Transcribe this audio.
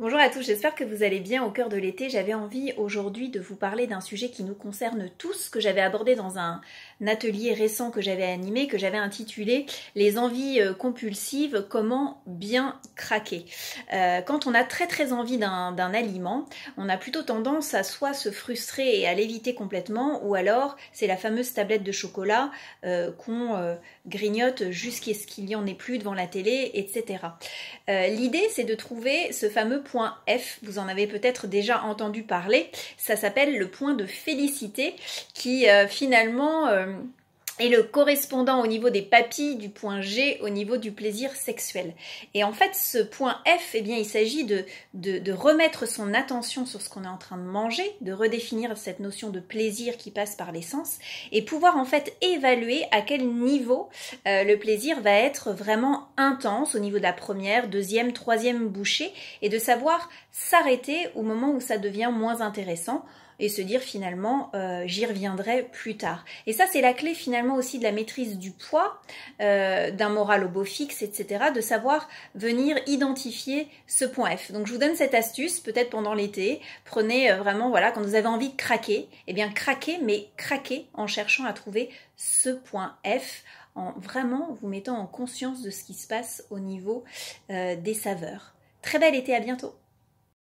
Bonjour à tous, j'espère que vous allez bien au cœur de l'été. J'avais envie aujourd'hui de vous parler d'un sujet qui nous concerne tous, que j'avais abordé dans un atelier récent que j'avais animé, que j'avais intitulé « Les envies compulsives, comment bien craquer ». Quand on a très envie d'un aliment, on a plutôt tendance à soit se frustrer et à l'éviter complètement, ou alors c'est la fameuse tablette de chocolat qu'on grignote jusqu'à ce qu'il n'y en ait plus devant la télé, etc. L'idée, c'est de trouver ce fameux point F, vous en avez peut-être déjà entendu parler, ça s'appelle le point de félicité qui finalement est le correspondant au niveau des papilles du point G au niveau du plaisir sexuel. Et en fait, ce point F, eh bien, il s'agit de remettre son attention sur ce qu'on est en train de manger, de redéfinir cette notion de plaisir qui passe par les sens et pouvoir en fait évaluer à quel niveau le plaisir va être vraiment intense au niveau de la première, deuxième, troisième bouchée et de savoir s'arrêter au moment où ça devient moins intéressant et se dire finalement j'y reviendrai plus tard. Et ça c'est la clé finalement aussi de la maîtrise du poids, d'un moral au beau fixe, etc. de savoir venir identifier ce point F. Donc je vous donne cette astuce, peut-être pendant l'été, prenez vraiment, voilà, quand vous avez envie de craquer, eh bien craquez, mais craquez en cherchant à trouver ce point F, en vraiment vous mettant en conscience de ce qui se passe au niveau des saveurs. Très bel été, à bientôt!